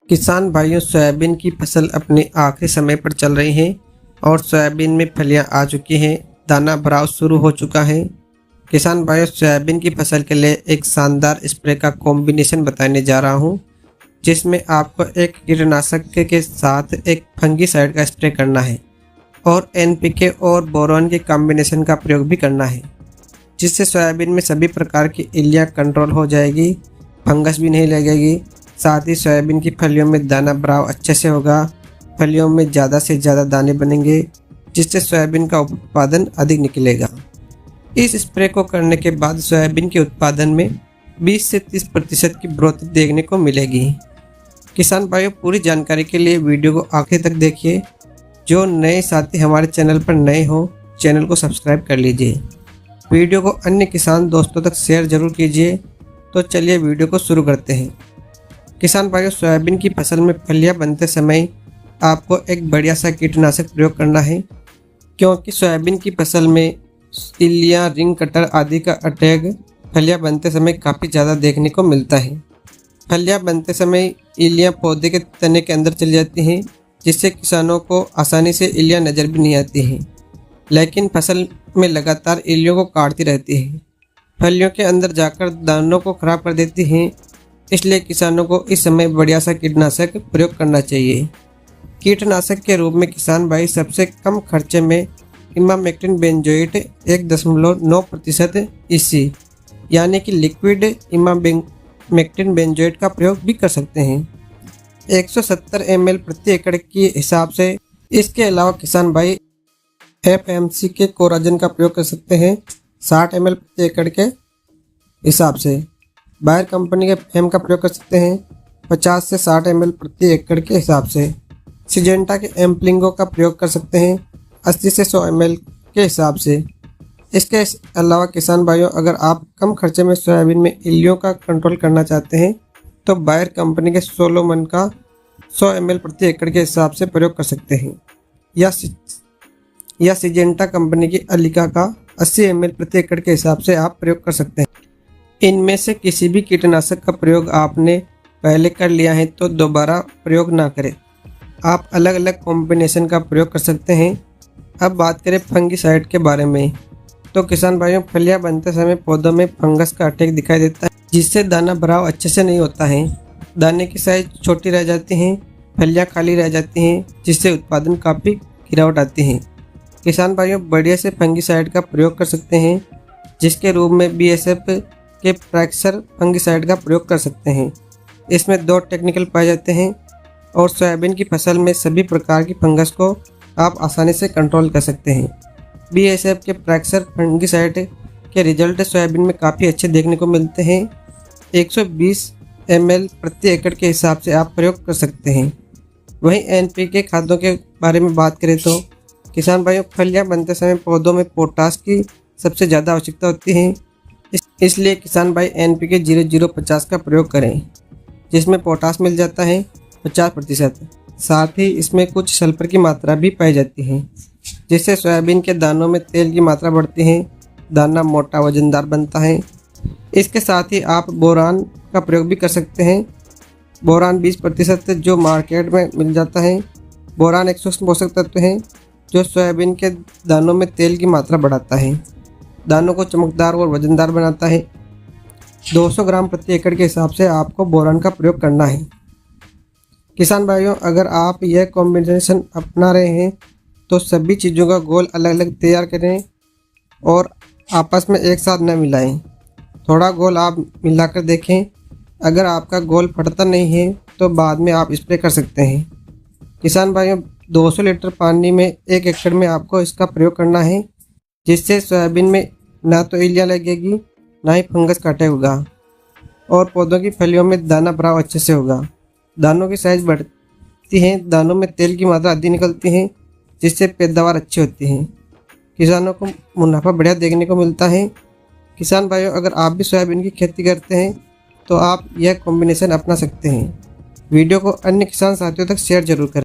किसान भाइयों, सोयाबीन की फसल अपने आखिरी समय पर चल रही है और सोयाबीन में फलियां आ चुकी हैं, दाना भराव शुरू हो चुका है। किसान भाइयों, सोयाबीन की फसल के लिए एक शानदार स्प्रे का कॉम्बिनेशन बताने जा रहा हूं, जिसमें आपको एक कीटनाशक के साथ एक फंगीसाइड का स्प्रे करना है और एनपीके और बोरॉन के कॉम्बिनेशन का प्रयोग भी करना है, जिससे सोयाबीन में सभी प्रकार की इल्लियाँ कंट्रोल हो जाएगी, फंगस भी नहीं लगेगी। साथ ही सोयाबीन की फलियों में दाना भराव अच्छे से होगा, फलियों में ज़्यादा से ज़्यादा दाने बनेंगे, जिससे सोयाबीन का उत्पादन अधिक निकलेगा। इस स्प्रे को करने के बाद सोयाबीन के उत्पादन में 20 से 30% की ग्रोथ देखने को मिलेगी। किसान भाइयों, पूरी जानकारी के लिए वीडियो को आखिर तक देखिए। जो नए साथी हमारे चैनल पर नए हो, चैनल को सब्सक्राइब कर लीजिए। वीडियो को अन्य किसान दोस्तों तक शेयर जरूर कीजिए। तो चलिए वीडियो को शुरू करते हैं। किसान भाइयों, सोयाबीन की फसल में फलियां बनते समय आपको एक बढ़िया सा कीटनाशक प्रयोग करना है, क्योंकि सोयाबीन की फसल में इल्लियाँ, रिंग कटर आदि का अटैक फलियां बनते समय काफ़ी ज़्यादा देखने को मिलता है। फलियां बनते समय इल्लियाँ पौधे के तने के अंदर चली जाती हैं, जिससे किसानों को आसानी से इल्लियाँ नज़र भी नहीं आती हैं, लेकिन फसल में लगातार इल्लियों को काटती रहती है, फलियों के अंदर जाकर दानों को खराब कर देती हैं। इसलिए किसानों को इस समय बढ़िया सा कीटनाशक प्रयोग करना चाहिए। कीटनाशक के रूप में किसान भाई सबसे कम खर्चे में इमामेक्टिन बेंजोएट 1.9% EC यानी कि लिक्विड इमामेक्टिन बेंजोएट का प्रयोग भी कर सकते हैं, 170 ml प्रति एकड़ के हिसाब से। इसके अलावा किसान भाई FMC के कोराजन का प्रयोग कर सकते हैं, 60 ml प्रति एकड़ के हिसाब से। बायर कंपनी के फेम का प्रयोग कर सकते हैं, 50 से 60 ml प्रति एकड़ के हिसाब से। सिजेंटा के एम्पलिंगो का प्रयोग कर सकते हैं, 80 से 100 ml के हिसाब से। इसके अलावा किसान भाइयों, अगर आप कम खर्चे में सोयाबीन में इल्लियों का कंट्रोल करना चाहते हैं तो बायर कंपनी के सोलोमन का 100 ml प्रति एकड़ के हिसाब से प्रयोग कर सकते हैं, या सिजेंटा कंपनी की अलिका का 80 ml प्रति एकड़ के हिसाब से आप प्रयोग कर सकते हैं। इनमें से किसी भी कीटनाशक का प्रयोग आपने पहले कर लिया है तो दोबारा प्रयोग ना करें, आप अलग अलग कॉम्बिनेशन का प्रयोग कर सकते हैं। अब बात करें फंगीसाइड के बारे में, तो किसान भाइयों, फलियां बनते समय पौधों में फंगस का अटैक दिखाई देता है, जिससे दाना भराव अच्छे से नहीं होता है, दाने की साइज छोटी रह जाती हैं, फलियां खाली रह जाती हैं, जिससे उत्पादन काफ़ी गिरावट आती है। किसान भाइयों, बढ़िया से फंगीसाइड का प्रयोग कर सकते हैं, जिसके रूप में BASF के प्रैक्सर फंगीसाइड का प्रयोग कर सकते हैं। इसमें 2 टेक्निकल पाए जाते हैं और सोयाबीन की फसल में सभी प्रकार की फंगस को आप आसानी से कंट्रोल कर सकते हैं। BASF के प्रैक्सर फंगीसाइड के रिजल्ट सोयाबीन में काफ़ी अच्छे देखने को मिलते हैं, 120 ml प्रति एकड़ के हिसाब से आप प्रयोग कर सकते हैं। वहीं NPK खादों के बारे में बात करें तो किसान भाइयों, फलियां बनते समय पौधों में पोटास की सबसे ज़्यादा आवश्यकता होती है, इसलिए किसान भाई NPK 0050 का प्रयोग करें, जिसमें पोटास मिल जाता है 50%। साथ ही इसमें कुछ सल्फर की मात्रा भी पाई जाती है, जिससे सोयाबीन के दानों में तेल की मात्रा बढ़ती है, दाना मोटा वजनदार बनता है। इसके साथ ही आप बोरान का प्रयोग भी कर सकते हैं, बोरान 20% जो मार्केट में मिल जाता है। बोरान एक सूक्ष्म पोषक तत्व है जो सोयाबीन के दानों में तेल की मात्रा बढ़ाता है, दानों को चमकदार और वजनदार बनाता है। 200 ग्राम प्रति एकड़ के हिसाब से आपको बोरान का प्रयोग करना है। किसान भाइयों, अगर आप यह कॉम्बिनेशन अपना रहे हैं तो सभी चीज़ों का घोल अलग अलग तैयार करें और आपस में एक साथ न मिलाएं। थोड़ा घोल आप मिलाकर देखें, अगर आपका घोल फटता नहीं है तो बाद में आप स्प्रे कर सकते हैं। किसान भाइयों, 200 लीटर पानी में 1 एकड़ में आपको इसका प्रयोग करना है, जिससे सोयाबीन में ना तो इल्लियाँ लगेगी, ना ही फंगस का अटैक होगा और पौधों की फलियों में दाना भराव अच्छे से होगा। दानों की साइज बढ़ती है, दानों में तेल की मात्रा अधिक निकलती है, जिससे पैदावार अच्छी होती है, किसानों को मुनाफा बढ़िया देखने को मिलता है। किसान भाइयों, अगर आप भी सोयाबीन की खेती करते हैं तो आप यह कॉम्बिनेशन अपना सकते हैं। वीडियो को अन्य किसान साथियों तक शेयर जरूर करें।